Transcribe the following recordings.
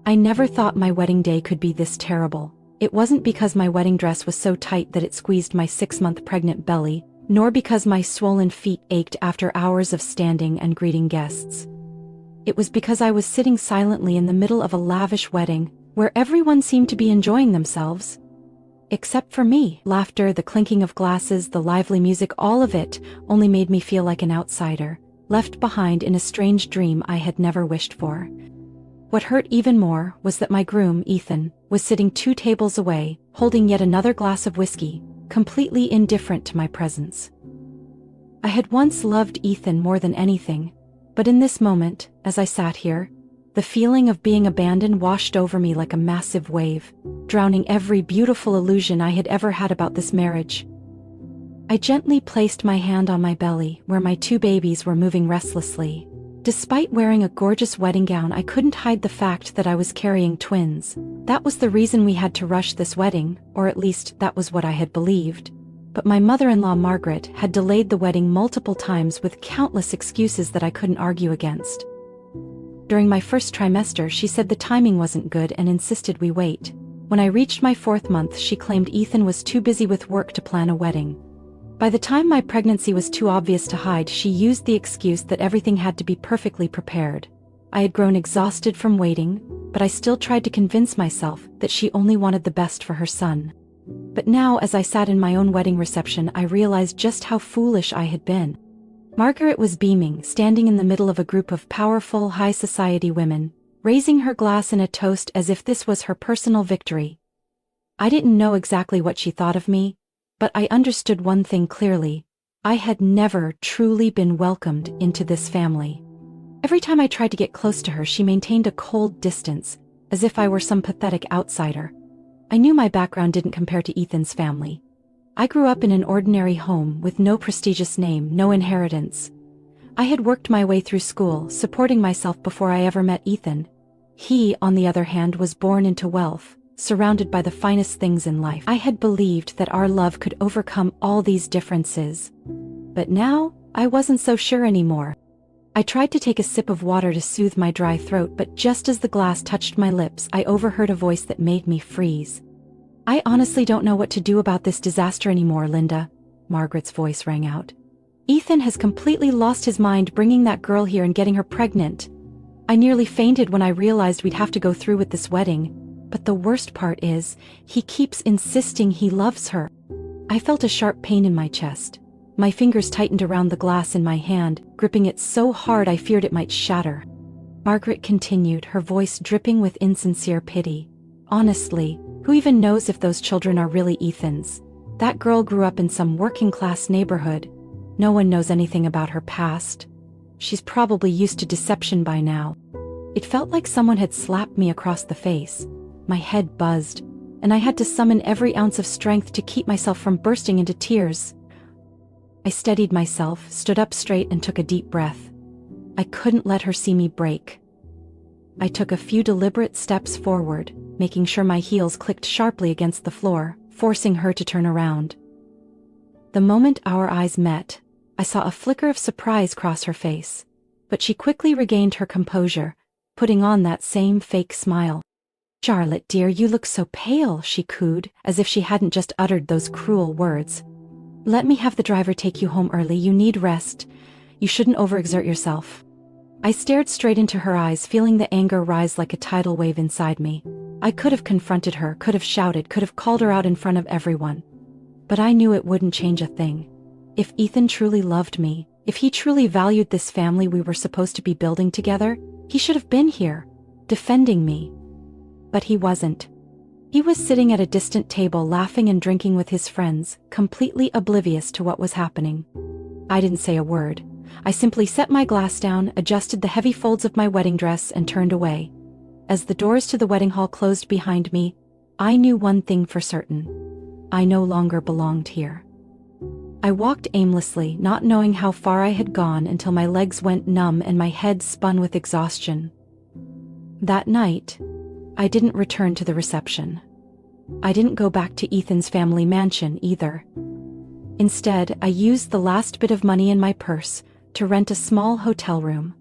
I never thought my wedding day could be this terrible. It wasn't because my wedding dress was so tight that it squeezed my 6-month pregnant belly, nor because my swollen feet ached after hours of standing and greeting guests. It was because I was sitting silently in the middle of a lavish wedding, where everyone seemed to be enjoying themselves. Except for me. Laughter, the clinking of glasses, the lively music, all of it only made me feel like an outsider, left behind in a strange dream I had never wished for. What hurt even more was that my groom, Ethan, was sitting 2 tables away, holding yet another glass of whiskey, completely indifferent to my presence. I had once loved Ethan more than anything, but in this moment, as I sat here, the feeling of being abandoned washed over me like a massive wave, drowning every beautiful illusion I had ever had about this marriage. I gently placed my hand on my belly, where my 2 babies were moving restlessly. Despite wearing a gorgeous wedding gown, I couldn't hide the fact that I was carrying twins. That was the reason we had to rush this wedding, or at least that was what I had believed. But my mother-in-law Margaret had delayed the wedding multiple times with countless excuses that I couldn't argue against. During my first trimester, she said the timing wasn't good and insisted we wait. When I reached my 4th month, she claimed Ethan was too busy with work to plan a wedding. By the time my pregnancy was too obvious to hide, she used the excuse that everything had to be perfectly prepared. I had grown exhausted from waiting, but I still tried to convince myself that she only wanted the best for her son. But now, as I sat in my own wedding reception, I realized just how foolish I had been. Margaret was beaming, standing in the middle of a group of powerful, high society women, raising her glass in a toast as if this was her personal victory. I didn't know exactly what she thought of me, but I understood one thing clearly: I had never truly been welcomed into this family. Every time I tried to get close to her, she maintained a cold distance, as if I were some pathetic outsider. I knew my background didn't compare to Ethan's family. I grew up in an ordinary home with no prestigious name, no inheritance. I had worked my way through school, supporting myself before I ever met Ethan. He, on the other hand, was born into wealth, surrounded by the finest things in life. I had believed that our love could overcome all these differences. But now, I wasn't so sure anymore. I tried to take a sip of water to soothe my dry throat, but just as the glass touched my lips, I overheard a voice that made me freeze. "I honestly don't know what to do about this disaster anymore, Linda," Margaret's voice rang out. "Ethan has completely lost his mind bringing that girl here and getting her pregnant. I nearly fainted when I realized we'd have to go through with this wedding, but the worst part is, he keeps insisting he loves her." I felt a sharp pain in my chest. My fingers tightened around the glass in my hand, gripping it so hard I feared it might shatter. Margaret continued, her voice dripping with insincere pity. "Honestly, who even knows if those children are really Ethan's? That girl grew up in some working-class neighborhood. No one knows anything about her past. She's probably used to deception by now." It felt like someone had slapped me across the face. My head buzzed, and I had to summon every ounce of strength to keep myself from bursting into tears. I steadied myself, stood up straight, and took a deep breath. I couldn't let her see me break. I took a few deliberate steps forward, making sure my heels clicked sharply against the floor, forcing her to turn around. The moment our eyes met, I saw a flicker of surprise cross her face, but she quickly regained her composure, putting on that same fake smile. "Charlotte, dear, you look so pale," she cooed, as if she hadn't just uttered those cruel words. "Let me have the driver take you home early. You need rest. You shouldn't overexert yourself." I stared straight into her eyes, feeling the anger rise like a tidal wave inside me. I could have confronted her, could have shouted, could have called her out in front of everyone. But I knew it wouldn't change a thing. If Ethan truly loved me, if he truly valued this family we were supposed to be building together, he should have been here, defending me. But he wasn't. He was sitting at a distant table laughing and drinking with his friends, completely oblivious to what was happening. I didn't say a word. I simply set my glass down, adjusted the heavy folds of my wedding dress, and turned away. As the doors to the wedding hall closed behind me, I knew one thing for certain. I no longer belonged here. I walked aimlessly, not knowing how far I had gone, until my legs went numb and my head spun with exhaustion. That night, I didn't return to the reception. I didn't go back to Ethan's family mansion either. Instead, I used the last bit of money in my purse to rent a small hotel room.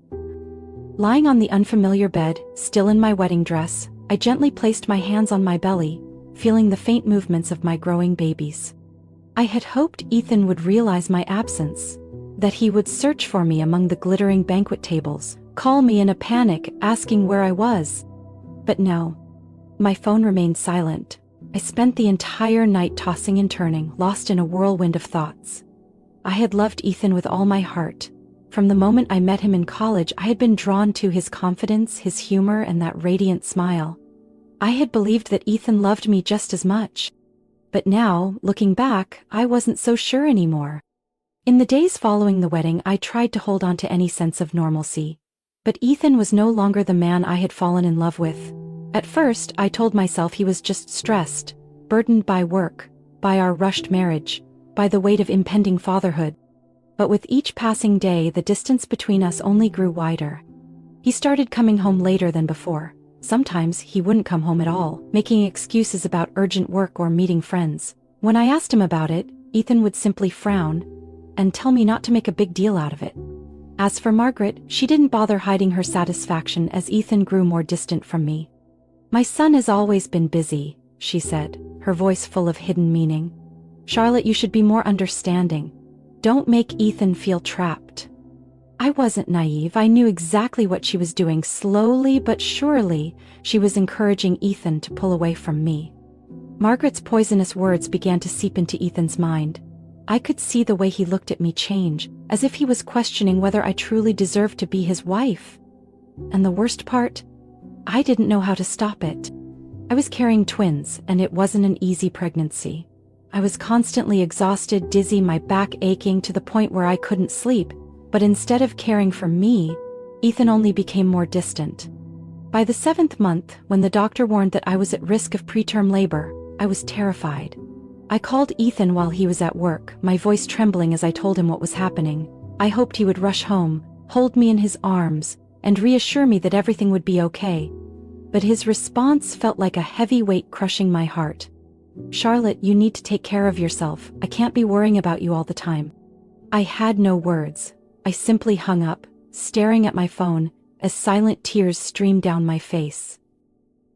Lying on the unfamiliar bed, still in my wedding dress, I gently placed my hands on my belly, feeling the faint movements of my growing babies. I had hoped Ethan would realize my absence, that he would search for me among the glittering banquet tables, call me in a panic, asking where I was. But no. My phone remained silent. I spent the entire night tossing and turning, lost in a whirlwind of thoughts. I had loved Ethan with all my heart. From the moment I met him in college, I had been drawn to his confidence, his humor, and that radiant smile. I had believed that Ethan loved me just as much. But now, looking back, I wasn't so sure anymore. In the days following the wedding, I tried to hold on to any sense of normalcy. But Ethan was no longer the man I had fallen in love with. At first, I told myself he was just stressed, burdened by work, by our rushed marriage, by the weight of impending fatherhood. But with each passing day, the distance between us only grew wider. He started coming home later than before. Sometimes he wouldn't come home at all, making excuses about urgent work or meeting friends. When I asked him about it, Ethan would simply frown and tell me not to make a big deal out of it. As for Margaret, she didn't bother hiding her satisfaction as Ethan grew more distant from me. "My son has always been busy," she said, her voice full of hidden meaning. "Charlotte, you should be more understanding. Don't make Ethan feel trapped." I wasn't naive. I knew exactly what she was doing. Slowly but surely, she was encouraging Ethan to pull away from me. Margaret's poisonous words began to seep into Ethan's mind. I could see the way he looked at me change, as if he was questioning whether I truly deserved to be his wife. And the worst part? I didn't know how to stop it. I was carrying twins, and it wasn't an easy pregnancy. I was constantly exhausted, dizzy, my back aching to the point where I couldn't sleep. But instead of caring for me, Ethan only became more distant. By the 7th month, when the doctor warned that I was at risk of preterm labor, I was terrified. I called Ethan while he was at work, my voice trembling as I told him what was happening. I hoped he would rush home, hold me in his arms, and reassure me that everything would be okay. But his response felt like a heavy weight crushing my heart. "Charlotte, you need to take care of yourself. I can't be worrying about you all the time." I had no words. I simply hung up, staring at my phone, as silent tears streamed down my face.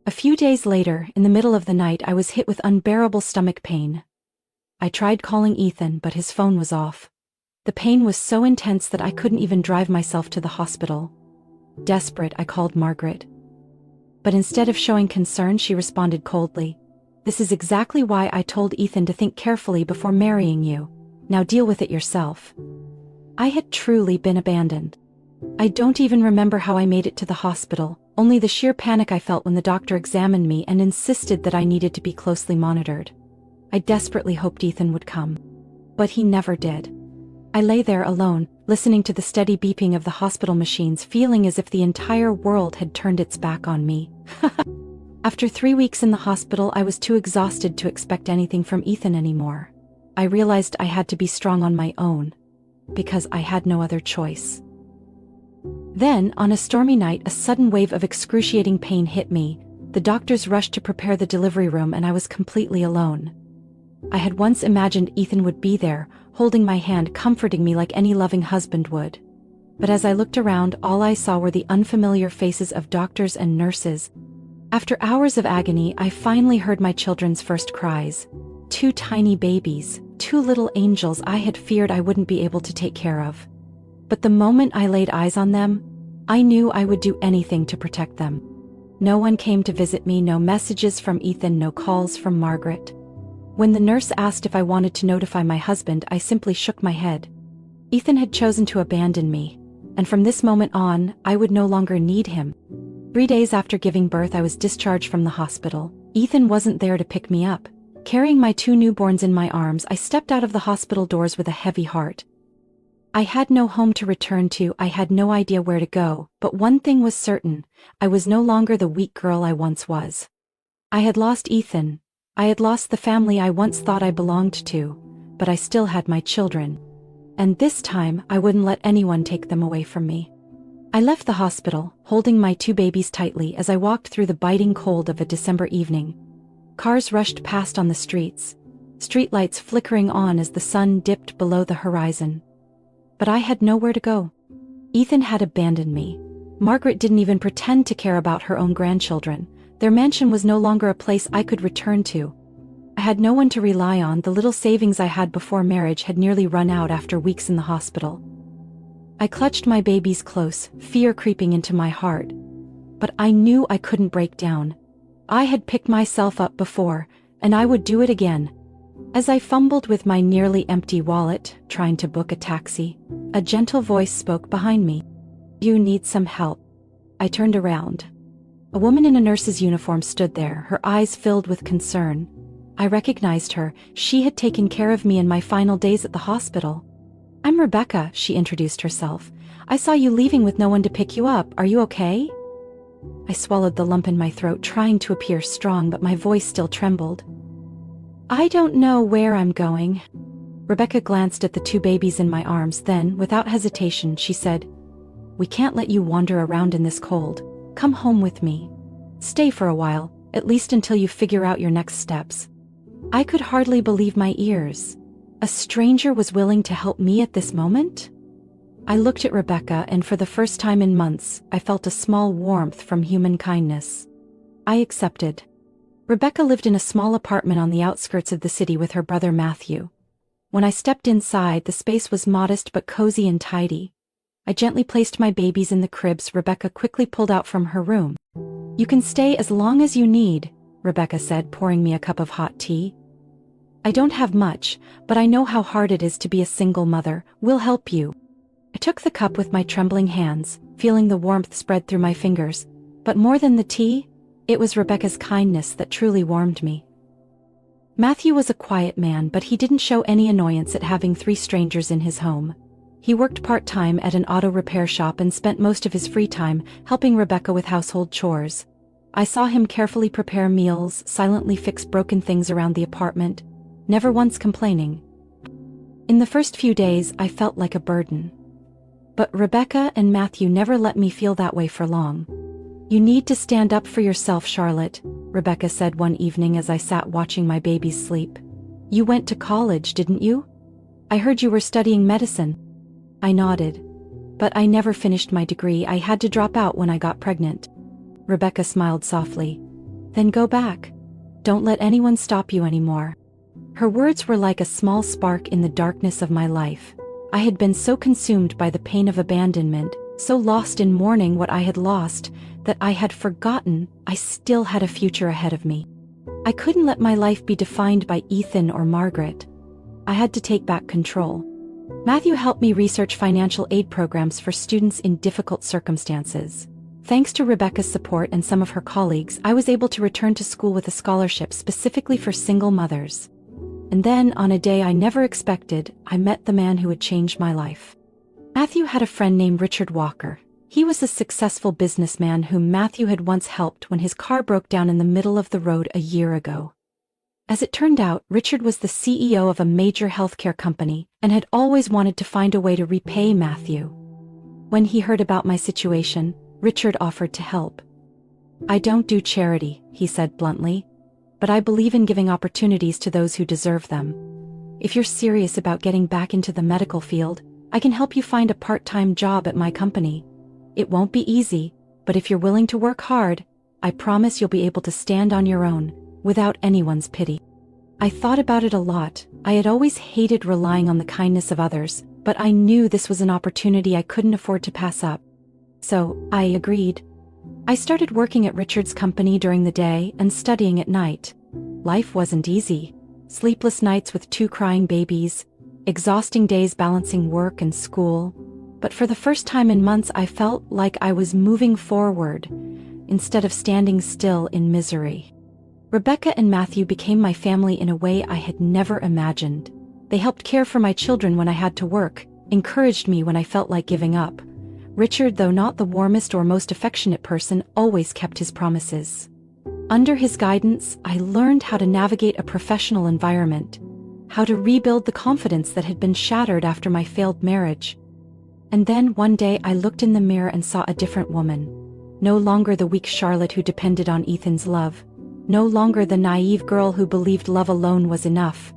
A few days later, in the middle of the night, I was hit with unbearable stomach pain. I tried calling Ethan, but his phone was off. The pain was so intense that I couldn't even drive myself to the hospital. Desperate, I called Margaret. But instead of showing concern, she responded coldly. "This is exactly why I told Ethan to think carefully before marrying you. Now deal with it yourself." I had truly been abandoned. I don't even remember how I made it to the hospital, only the sheer panic I felt when the doctor examined me and insisted that I needed to be closely monitored. I desperately hoped Ethan would come. But he never did. I lay there alone, listening to the steady beeping of the hospital machines, feeling as if the entire world had turned its back on me. After 3 weeks in the hospital, I was too exhausted to expect anything from Ethan anymore. I realized I had to be strong on my own, because I had no other choice. Then, on a stormy night, a sudden wave of excruciating pain hit me. The doctors rushed to prepare the delivery room, and I was completely alone. I had once imagined Ethan would be there, holding my hand, comforting me like any loving husband would. But as I looked around, all I saw were the unfamiliar faces of doctors and nurses. After hours of agony, I finally heard my children's first cries. 2 tiny babies, 2 little angels I had feared I wouldn't be able to take care of. But the moment I laid eyes on them, I knew I would do anything to protect them. No one came to visit me, no messages from Ethan, no calls from Margaret. When the nurse asked if I wanted to notify my husband, I simply shook my head. Ethan had chosen to abandon me, and from this moment on, I would no longer need him. 3 days after giving birth, I was discharged from the hospital. Ethan wasn't there to pick me up. Carrying my 2 newborns in my arms, I stepped out of the hospital doors with a heavy heart. I had no home to return to, I had no idea where to go, but one thing was certain: I was no longer the weak girl I once was. I had lost Ethan. I had lost the family I once thought I belonged to, but I still had my children. And this time, I wouldn't let anyone take them away from me. I left the hospital, holding my 2 babies tightly as I walked through the biting cold of a December evening. Cars rushed past on the streets, streetlights flickering on as the sun dipped below the horizon. But I had nowhere to go. Ethan had abandoned me. Margaret didn't even pretend to care about her own grandchildren. Their mansion was no longer a place I could return to. I had no one to rely on. The little savings I had before marriage had nearly run out after weeks in the hospital. I clutched my babies close, fear creeping into my heart. But I knew I couldn't break down. I had picked myself up before, and I would do it again. As I fumbled with my nearly empty wallet, trying to book a taxi, a gentle voice spoke behind me. "You need some help." I turned around. A woman in a nurse's uniform stood there, her eyes filled with concern. I recognized her. She had taken care of me in my final days at the hospital. "I'm Rebecca," she introduced herself. "I saw you leaving with no one to pick you up. Are you okay?" I swallowed the lump in my throat, trying to appear strong, but my voice still trembled. "I don't know where I'm going." Rebecca glanced at the two babies in my arms, then, without hesitation, she said, "We can't let you wander around in this cold. Come home with me. Stay for a while, at least until you figure out your next steps." I could hardly believe my ears. A stranger was willing to help me at this moment? I looked at Rebecca, and for the first time in months, I felt a small warmth from human kindness. I accepted. Rebecca lived in a small apartment on the outskirts of the city with her brother Matthew. When I stepped inside, the space was modest but cozy and tidy. I gently placed my babies in the cribs Rebecca quickly pulled out from her room. "You can stay as long as you need," Rebecca said, pouring me a cup of hot tea. "I don't have much, but I know how hard it is to be a single mother. We'll help you." I took the cup with my trembling hands, feeling the warmth spread through my fingers. But more than the tea, it was Rebecca's kindness that truly warmed me. Matthew was a quiet man, but he didn't show any annoyance at having 3 strangers in his home. He worked part-time at an auto repair shop and spent most of his free time helping Rebecca with household chores. I saw him carefully prepare meals, silently fix broken things around the apartment, never once complaining. In the first few days, I felt like a burden. But Rebecca and Matthew never let me feel that way for long. "You need to stand up for yourself, Charlotte," Rebecca said one evening as I sat watching my babies sleep. "You went to college, didn't you? I heard you were studying medicine." I nodded. "But I never finished my degree. I had to drop out when I got pregnant." Rebecca smiled softly. "Then go back. Don't let anyone stop you anymore." Her words were like a small spark in the darkness of my life. I had been so consumed by the pain of abandonment, so lost in mourning what I had lost, that I had forgotten I still had a future ahead of me. I couldn't let my life be defined by Ethan or Margaret. I had to take back control. Matthew helped me research financial aid programs for students in difficult circumstances. Thanks to Rebecca's support and some of her colleagues, I was able to return to school with a scholarship specifically for single mothers. And then, on a day I never expected, I met the man who would change my life. Matthew had a friend named Richard Walker. He was a successful businessman whom Matthew had once helped when his car broke down in the middle of the road a year ago. As it turned out, Richard was the CEO of a major healthcare company and had always wanted to find a way to repay Matthew. When he heard about my situation, Richard offered to help. "I don't do charity," he said bluntly, "but I believe in giving opportunities to those who deserve them. If you're serious about getting back into the medical field, I can help you find a part-time job at my company. It won't be easy, but if you're willing to work hard, I promise you'll be able to stand on your own, without anyone's pity." I thought about it a lot. I had always hated relying on the kindness of others, but I knew this was an opportunity I couldn't afford to pass up. So, I agreed. I started working at Richard's company during the day and studying at night. Life wasn't easy. Sleepless nights with 2 crying babies, exhausting days balancing work and school. But for the first time in months, I felt like I was moving forward, instead of standing still in misery. Rebecca and Matthew became my family in a way I had never imagined. They helped care for my children when I had to work, encouraged me when I felt like giving up. Richard, though not the warmest or most affectionate person, always kept his promises. Under his guidance, I learned how to navigate a professional environment, how to rebuild the confidence that had been shattered after my failed marriage. And then one day I looked in the mirror and saw a different woman. No longer the weak Charlotte who depended on Ethan's love. No longer the naive girl who believed love alone was enough.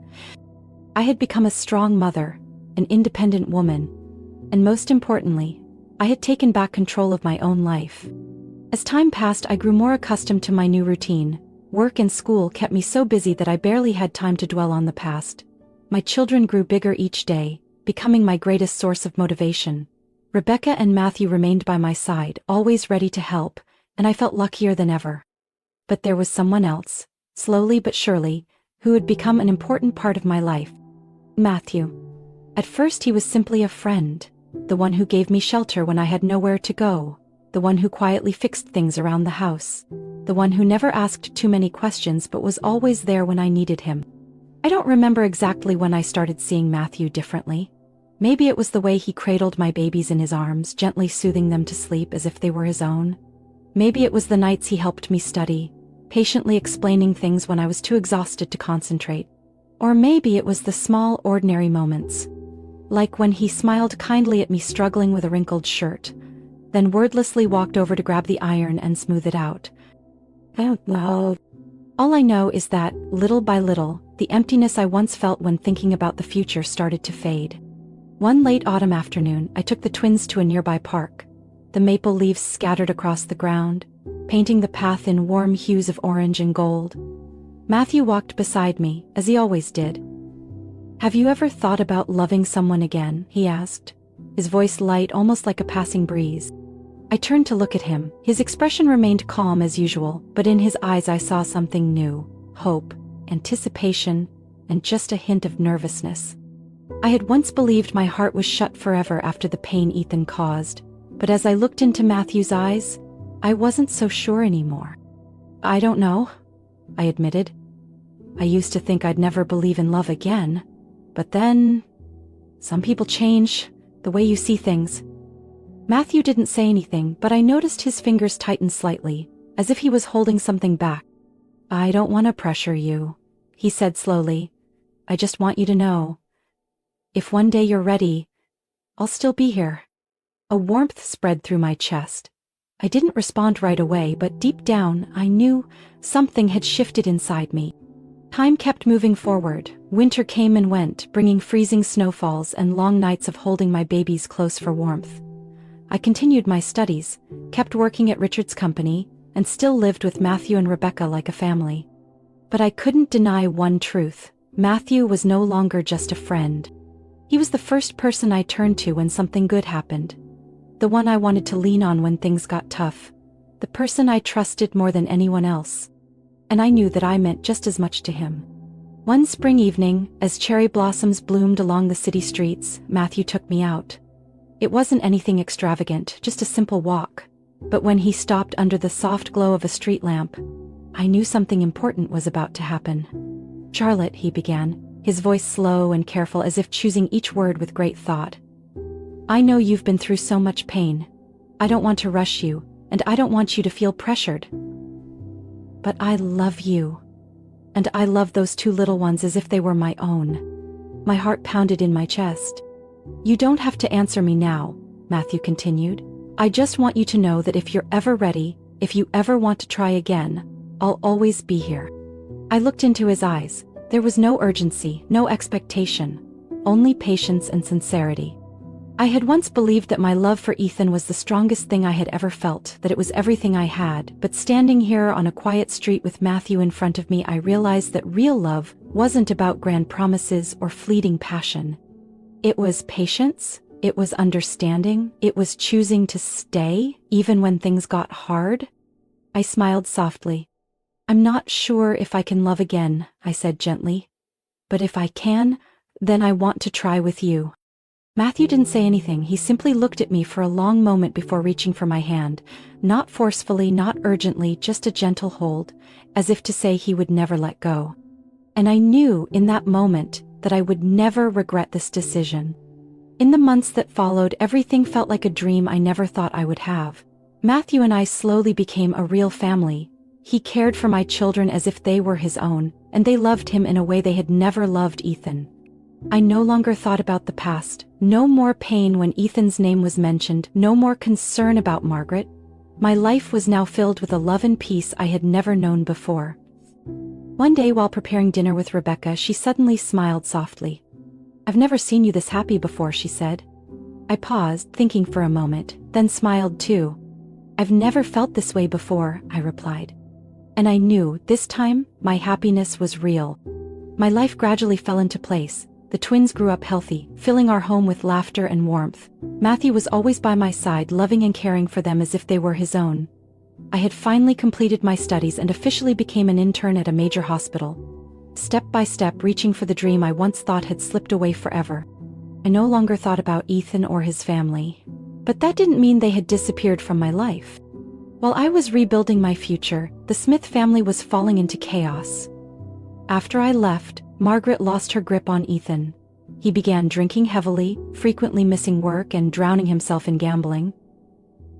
I had become a strong mother, an independent woman, and most importantly, I had taken back control of my own life. As time passed, I grew more accustomed to my new routine. Work and school kept me so busy that I barely had time to dwell on the past. My children grew bigger each day, becoming my greatest source of motivation. Rebecca and Matthew remained by my side, always ready to help, and I felt luckier than ever. But there was someone else, slowly but surely, who had become an important part of my life. Matthew. At first he was simply a friend, the one who gave me shelter when I had nowhere to go, the one who quietly fixed things around the house, the one who never asked too many questions but was always there when I needed him. I don't remember exactly when I started seeing Matthew differently. Maybe it was the way he cradled my babies in his arms, gently soothing them to sleep as if they were his own. Maybe it was the nights he helped me study, patiently explaining things when I was too exhausted to concentrate. Or maybe it was the small, ordinary moments. Like when he smiled kindly at me struggling with a wrinkled shirt, then wordlessly walked over to grab the iron and smooth it out. I don't know. All I know is that, little by little, the emptiness I once felt when thinking about the future started to fade. One late autumn afternoon, I took the twins to a nearby park. The maple leaves scattered across the ground, painting the path in warm hues of orange and gold. Matthew walked beside me, as he always did. "Have you ever thought about loving someone again?" he asked, his voice light, almost like a passing breeze. I turned to look at him. His expression remained calm as usual, but in his eyes I saw something new: hope, anticipation, and just a hint of nervousness. I had once believed my heart was shut forever after the pain Ethan caused, but as I looked into Matthew's eyes, I wasn't so sure anymore. "I don't know," I admitted. "I used to think I'd never believe in love again, but then, some people change, the way you see things." Matthew didn't say anything, but I noticed his fingers tighten slightly, as if he was holding something back. "I don't want to pressure you," he said slowly. "I just want you to know. If one day you're ready, I'll still be here." A warmth spread through my chest. I didn't respond right away, but deep down, I knew something had shifted inside me. Time kept moving forward. Winter came and went, bringing freezing snowfalls and long nights of holding my babies close for warmth. I continued my studies, kept working at Richard's company, and still lived with Matthew and Rebecca like a family. But I couldn't deny one truth: Matthew was no longer just a friend. He was the first person I turned to when something good happened. The one I wanted to lean on when things got tough. The person I trusted more than anyone else. And I knew that I meant just as much to him. One spring evening, as cherry blossoms bloomed along the city streets, Matthew took me out. It wasn't anything extravagant, just a simple walk. But when he stopped under the soft glow of a street lamp, I knew something important was about to happen. "Charlotte," he began, his voice slow and careful, as if choosing each word with great thought. "I know you've been through so much pain. I don't want to rush you, and I don't want you to feel pressured. But I love you. And I love those two little ones as if they were my own." My heart pounded in my chest. "You don't have to answer me now," Matthew continued. "I just want you to know that if you're ever ready, if you ever want to try again, I'll always be here." I looked into his eyes. There was no urgency, no expectation, only patience and sincerity. I had once believed that my love for Ethan was the strongest thing I had ever felt, that it was everything I had, but standing here on a quiet street with Matthew in front of me, I realized that real love wasn't about grand promises or fleeting passion. It was patience, it was understanding, it was choosing to stay, even when things got hard. I smiled softly. "I'm not sure if I can love again," I said gently. "But if I can, then I want to try with you." Matthew didn't say anything. He simply looked at me for a long moment before reaching for my hand, not forcefully, not urgently, just a gentle hold, as if to say he would never let go. And I knew in that moment that I would never regret this decision. In the months that followed, everything felt like a dream I never thought I would have. Matthew and I slowly became a real family. He cared for my children as if they were his own, and they loved him in a way they had never loved Ethan. I no longer thought about the past, no more pain when Ethan's name was mentioned, no more concern about Margaret. My life was now filled with a love and peace I had never known before. One day while preparing dinner with Rebecca, she suddenly smiled softly. "I've never seen you this happy before," she said. I paused, thinking for a moment, then smiled too. I've never felt this way before, I replied. And I knew, this time, my happiness was real. My life gradually fell into place. The twins grew up healthy, filling our home with laughter and warmth. Matthew was always by my side, loving and caring for them as if they were his own. I had finally completed my studies and officially became an intern at a major hospital. Step by step, reaching for the dream I once thought had slipped away forever. I no longer thought about Ethan or his family. But that didn't mean they had disappeared from my life. While I was rebuilding my future, the Smith family was falling into chaos. After I left, Margaret lost her grip on Ethan. He began drinking heavily, frequently missing work and drowning himself in gambling.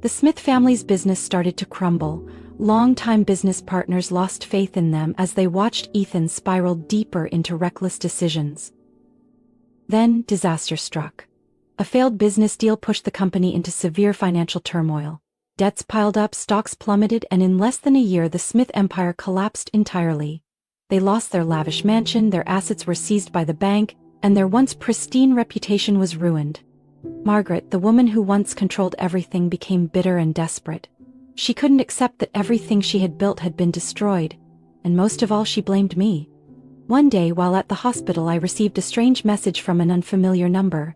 The Smith family's business started to crumble. Longtime business partners lost faith in them as they watched Ethan spiral deeper into reckless decisions. Then, disaster struck. A failed business deal pushed the company into severe financial turmoil. Debts piled up, stocks plummeted, and in less than a year the Smith empire collapsed entirely. They lost their lavish mansion, their assets were seized by the bank, and their once pristine reputation was ruined. Margaret, the woman who once controlled everything, became bitter and desperate. She couldn't accept that everything she had built had been destroyed, and most of all she blamed me. One day while at the hospital I received a strange message from an unfamiliar number.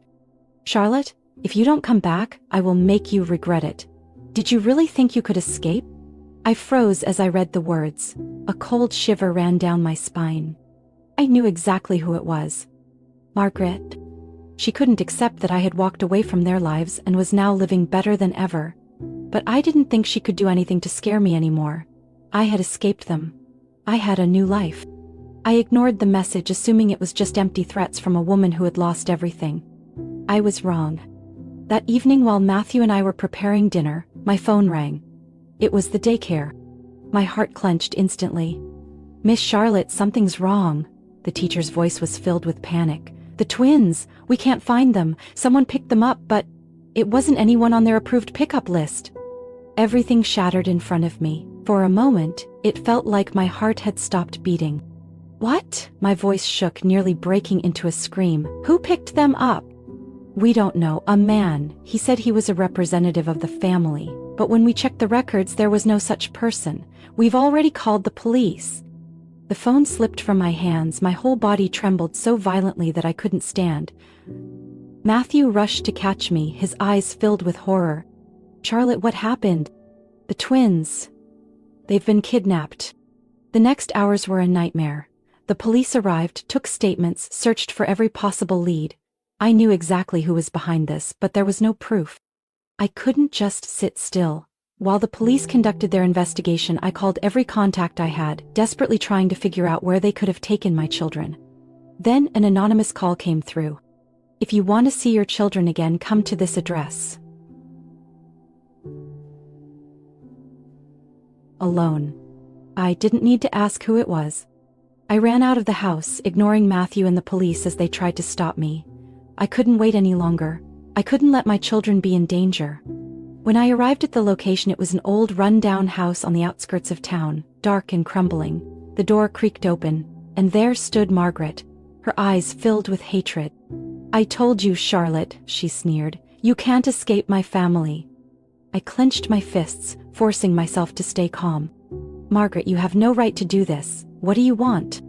"Charlotte, if you don't come back, I will make you regret it. Did you really think you could escape?" I froze as I read the words. A cold shiver ran down my spine. I knew exactly who it was. Margaret. She couldn't accept that I had walked away from their lives and was now living better than ever. But I didn't think she could do anything to scare me anymore. I had escaped them. I had a new life. I ignored the message, assuming it was just empty threats from a woman who had lost everything. I was wrong. That evening while Matthew and I were preparing dinner, my phone rang. It was the daycare. My heart clenched instantly. "Miss Charlotte, something's wrong." The teacher's voice was filled with panic. "The twins! We can't find them. Someone picked them up, but it wasn't anyone on their approved pickup list." Everything shattered in front of me. For a moment, it felt like my heart had stopped beating. "What?" My voice shook, nearly breaking into a scream. "Who picked them up?" "We don't know. A man. He said he was a representative of the family. But when we checked the records, there was no such person. We've already called the police." The phone slipped from my hands. My whole body trembled so violently that I couldn't stand. Matthew rushed to catch me, his eyes filled with horror. "Charlotte, what happened?" "The twins. They've been kidnapped." The next hours were a nightmare. The police arrived, took statements, searched for every possible lead. I knew exactly who was behind this, but there was no proof. I couldn't just sit still. While the police conducted their investigation, I called every contact I had, desperately trying to figure out where they could have taken my children. Then an anonymous call came through. "If you want to see your children again, come to this address." Alone. I didn't need to ask who it was. I ran out of the house, ignoring Matthew and the police as they tried to stop me. I couldn't wait any longer. I couldn't let my children be in danger. When I arrived at the location, it was an old, run-down house on the outskirts of town, dark and crumbling. The door creaked open, and there stood Margaret, her eyes filled with hatred. "I told you, Charlotte," she sneered. "You can't escape my family." I clenched my fists, forcing myself to stay calm. "Margaret, you have no right to do this. What do you want?"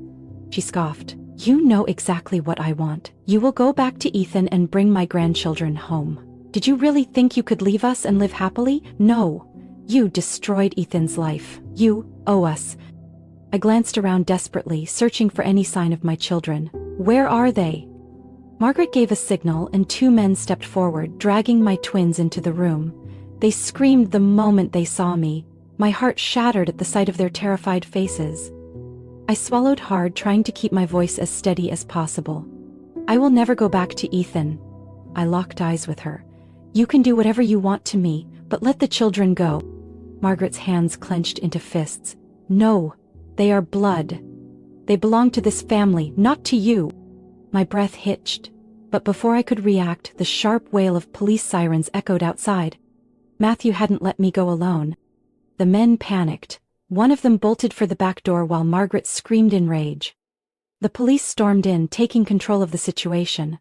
She scoffed. "You know exactly what I want. You will go back to Ethan and bring my grandchildren home. Did you really think you could leave us and live happily? No. You destroyed Ethan's life. You owe us." I glanced around desperately, searching for any sign of my children. "Where are they?" Margaret gave a signal, and two men stepped forward, dragging my twins into the room. They screamed the moment they saw me. My heart shattered at the sight of their terrified faces. I swallowed hard, trying to keep my voice as steady as possible. "I will never go back to Ethan." I locked eyes with her. "You can do whatever you want to me, but let the children go." Margaret's hands clenched into fists. "No, they are blood. They belong to this family, not to you." My breath hitched, but before I could react, the sharp wail of police sirens echoed outside. Matthew hadn't let me go alone. The men panicked. One of them bolted for the back door while Margaret screamed in rage. The police stormed in, taking control of the situation.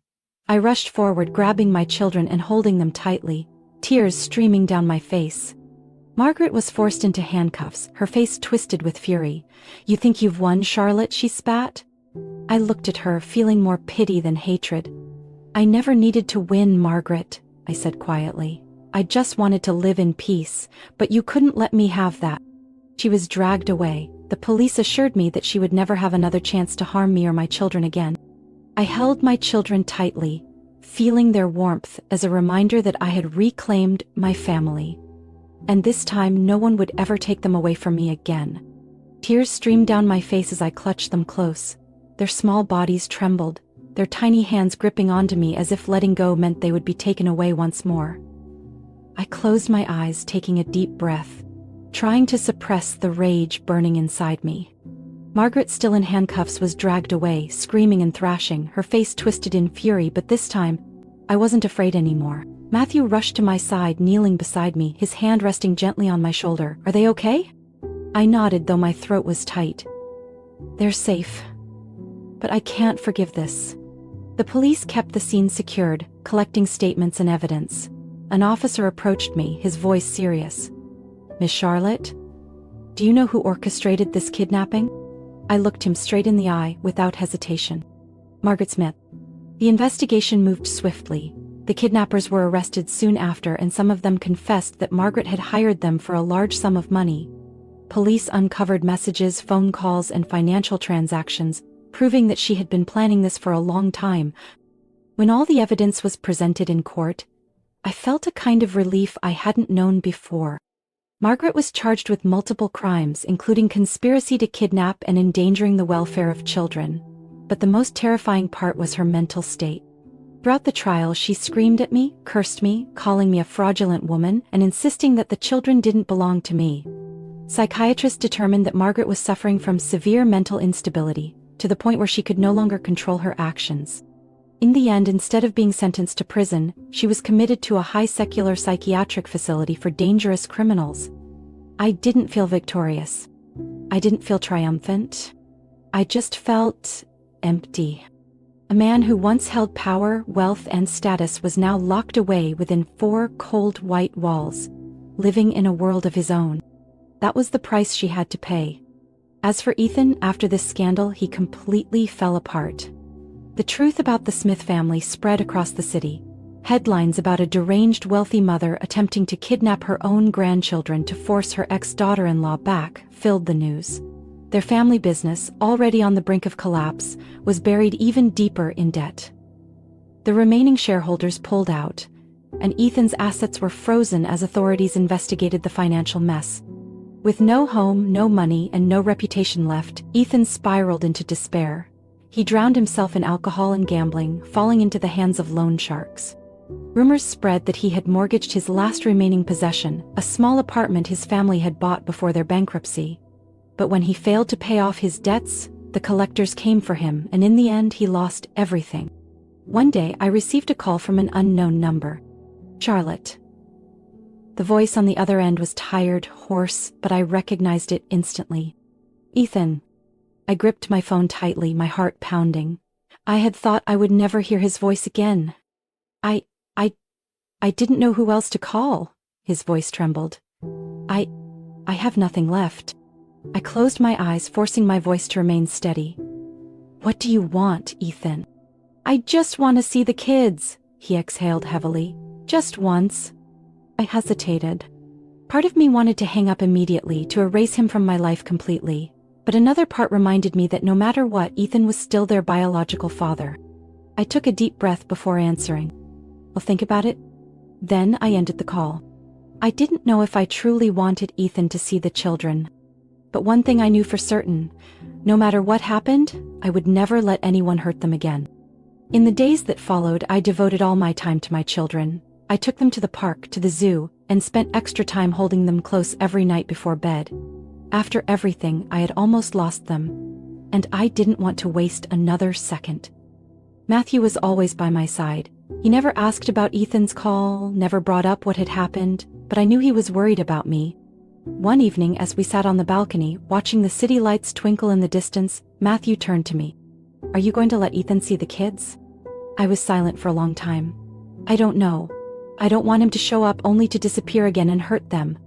I rushed forward, grabbing my children and holding them tightly, tears streaming down my face. Margaret was forced into handcuffs, her face twisted with fury. "You think you've won, Charlotte?" she spat. I looked at her, feeling more pity than hatred. "I never needed to win, Margaret," I said quietly. "I just wanted to live in peace, but you couldn't let me have that." She was dragged away. The police assured me that she would never have another chance to harm me or my children again. I held my children tightly, feeling their warmth as a reminder that I had reclaimed my family. And this time no one would ever take them away from me again. Tears streamed down my face as I clutched them close. Their small bodies trembled, their tiny hands gripping onto me as if letting go meant they would be taken away once more. I closed my eyes, taking a deep breath, trying to suppress the rage burning inside me. Margaret, still in handcuffs, was dragged away, screaming and thrashing, her face twisted in fury, but this time, I wasn't afraid anymore. Matthew rushed to my side, kneeling beside me, his hand resting gently on my shoulder. "Are they okay?" I nodded, though my throat was tight. "They're safe. But I can't forgive this." The police kept the scene secured, collecting statements and evidence. An officer approached me, his voice serious. "Miss Charlotte? Do you know who orchestrated this kidnapping?" I looked him straight in the eye, without hesitation. "Margaret Smith." The investigation moved swiftly. The kidnappers were arrested soon after, and some of them confessed that Margaret had hired them for a large sum of money. Police uncovered messages, phone calls, and financial transactions, proving that she had been planning this for a long time. When all the evidence was presented in court, I felt a kind of relief I hadn't known before. Margaret was charged with multiple crimes, including conspiracy to kidnap and endangering the welfare of children. But the most terrifying part was her mental state. Throughout the trial, she screamed at me, cursed me, calling me a fraudulent woman, and insisting that the children didn't belong to me. Psychiatrists determined that Margaret was suffering from severe mental instability, to the point where she could no longer control her actions. In the end, instead of being sentenced to prison, she was committed to a high secular psychiatric facility for dangerous criminals. I didn't feel victorious. I didn't feel triumphant. I just felt empty. A man who once held power, wealth, and status was now locked away within 4 cold white walls, living in a world of his own. That was the price she had to pay. As for Ethan, after this scandal, he completely fell apart. The truth about the Smith family spread across the city. Headlines about a deranged wealthy mother attempting to kidnap her own grandchildren to force her ex-daughter-in-law back filled the news. Their family business, already on the brink of collapse, was buried even deeper in debt. The remaining shareholders pulled out, and Ethan's assets were frozen as authorities investigated the financial mess. With no home, no money, and no reputation left, Ethan spiraled into despair. He drowned himself in alcohol and gambling, falling into the hands of loan sharks. Rumors spread that he had mortgaged his last remaining possession, a small apartment his family had bought before their bankruptcy. But when he failed to pay off his debts, the collectors came for him, and in the end he lost everything. One day I received a call from an unknown number. "Charlotte." The voice on the other end was tired, hoarse, but I recognized it instantly. "Ethan." I gripped my phone tightly, my heart pounding. I had thought I would never hear his voice again. I didn't know who else to call." His voice trembled. I have nothing left." I closed my eyes, forcing my voice to remain steady. "What do you want, Ethan?" "I just want to see the kids," he exhaled heavily. "Just once." I hesitated. Part of me wanted to hang up immediately, to erase him from my life completely. But another part reminded me that no matter what, Ethan was still their biological father. I took a deep breath before answering. "I'll think about it." Then I ended the call. I didn't know if I truly wanted Ethan to see the children. But one thing I knew for certain: no matter what happened, I would never let anyone hurt them again. In the days that followed, I devoted all my time to my children. I took them to the park, to the zoo, and spent extra time holding them close every night before bed. After everything, I had almost lost them, and I didn't want to waste another second. Matthew was always by my side. He never asked about Ethan's call, never brought up what had happened, but I knew he was worried about me. One evening, as we sat on the balcony, watching the city lights twinkle in the distance, Matthew turned to me. "Are you going to let Ethan see the kids?" I was silent for a long time. "I don't know. I don't want him to show up only to disappear again and hurt them."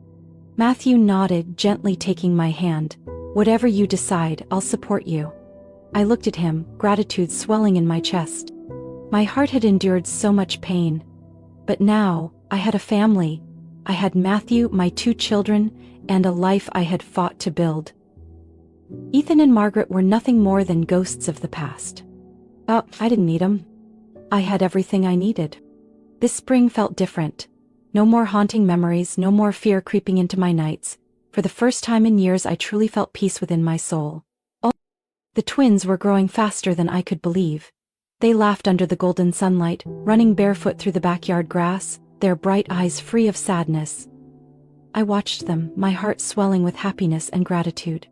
Matthew nodded, gently taking my hand. Whatever you decide, I'll support you. I looked at him, gratitude swelling in my chest. My heart had endured so much pain. But now, I had a family. I had Matthew, my 2 children, and a life I had fought to build. Ethan and Margaret were nothing more than ghosts of the past. Oh, I didn't need them. I had everything I needed. This spring felt different. No more haunting memories, no more fear creeping into my nights. For the first time in years, I truly felt peace within my soul. The twins were growing faster than I could believe. They laughed under the golden sunlight, running barefoot through the backyard grass, their bright eyes free of sadness. I watched them, my heart swelling with happiness and gratitude.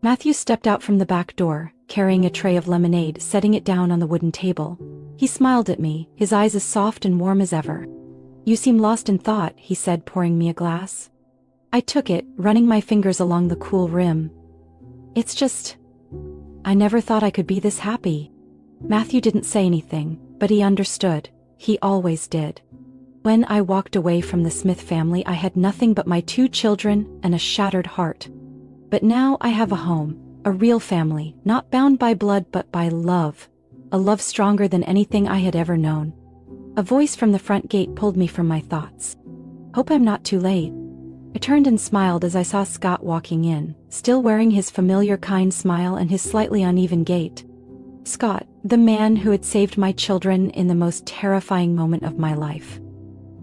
Matthew stepped out from the back door, carrying a tray of lemonade, setting it down on the wooden table. He smiled at me, his eyes as soft and warm as ever. "You seem lost in thought," he said, pouring me a glass. I took it, running my fingers along the cool rim. "It's just... I never thought I could be this happy." Matthew didn't say anything, but he understood. He always did. When I walked away from the Smith family, I had nothing but my 2 children and a shattered heart. But now I have a home, a real family, not bound by blood but by love. A love stronger than anything I had ever known. A voice from the front gate pulled me from my thoughts. "Hope I'm not too late." I turned and smiled as I saw Scott walking in, still wearing his familiar kind smile and his slightly uneven gait. Scott, the man who had saved my children in the most terrifying moment of my life.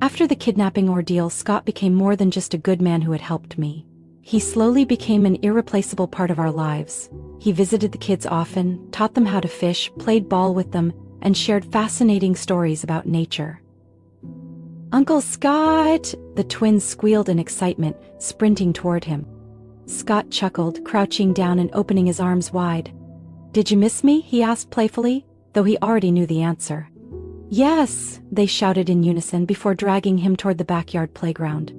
After the kidnapping ordeal, Scott became more than just a good man who had helped me. He slowly became an irreplaceable part of our lives. He visited the kids often, taught them how to fish, played ball with them, and shared fascinating stories about nature. "Uncle Scott!" The twins squealed in excitement, sprinting toward him. Scott chuckled, crouching down and opening his arms wide. "Did you miss me?" he asked playfully, though he already knew the answer. "Yes!" they shouted in unison before dragging him toward the backyard playground.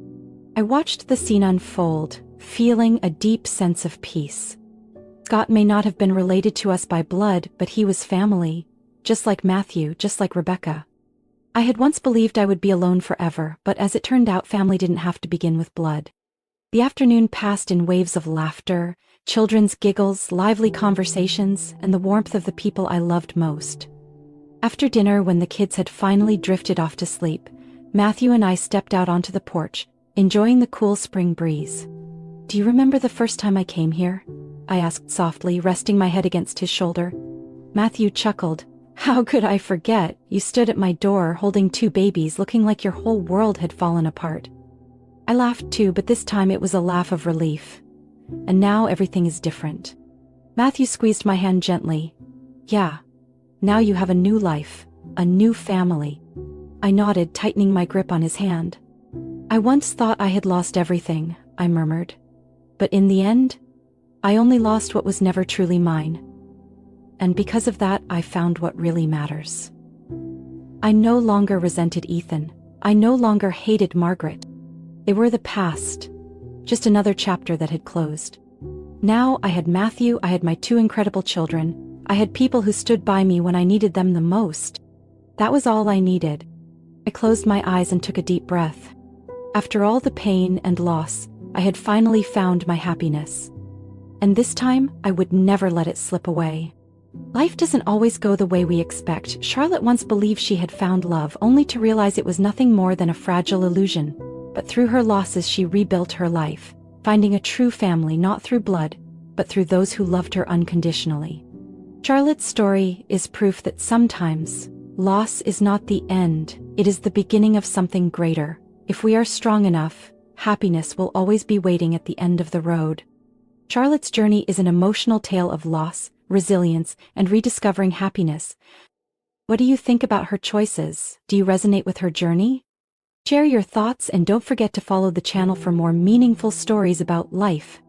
I watched the scene unfold, feeling a deep sense of peace. Scott may not have been related to us by blood, but he was family, just like Matthew, just like Rebecca. I had once believed I would be alone forever, but as it turned out, family didn't have to begin with blood. The afternoon passed in waves of laughter, children's giggles, lively conversations, and the warmth of the people I loved most. After dinner, when the kids had finally drifted off to sleep, Matthew and I stepped out onto the porch, enjoying the cool spring breeze. "Do you remember the first time I came here?" I asked softly, resting my head against his shoulder. Matthew chuckled. "How could I forget? You stood at my door holding 2 babies, looking like your whole world had fallen apart." I laughed too, but this time it was a laugh of relief. "And now everything is different." Matthew squeezed my hand gently. "Yeah. Now you have a new life, a new family." I nodded, tightening my grip on his hand. "I once thought I had lost everything," I murmured. "But in the end, I only lost what was never truly mine. And because of that, I found what really matters." I no longer resented Ethan. I no longer hated Margaret. They were the past, just another chapter that had closed. Now I had Matthew, I had my 2 incredible children, I had people who stood by me when I needed them the most. That was all I needed. I closed my eyes and took a deep breath. After all the pain and loss, I had finally found my happiness. And this time, I would never let it slip away. Life doesn't always go the way we expect. Charlotte once believed she had found love, only to realize it was nothing more than a fragile illusion. But through her losses, she rebuilt her life, finding a true family not through blood, but through those who loved her unconditionally. Charlotte's story is proof that sometimes, loss is not the end, it is the beginning of something greater. If we are strong enough, happiness will always be waiting at the end of the road. Charlotte's journey is an emotional tale of loss, resilience, and rediscovering happiness. What do you think about her choices? Do you resonate with her journey? Share your thoughts and don't forget to follow the channel for more meaningful stories about life,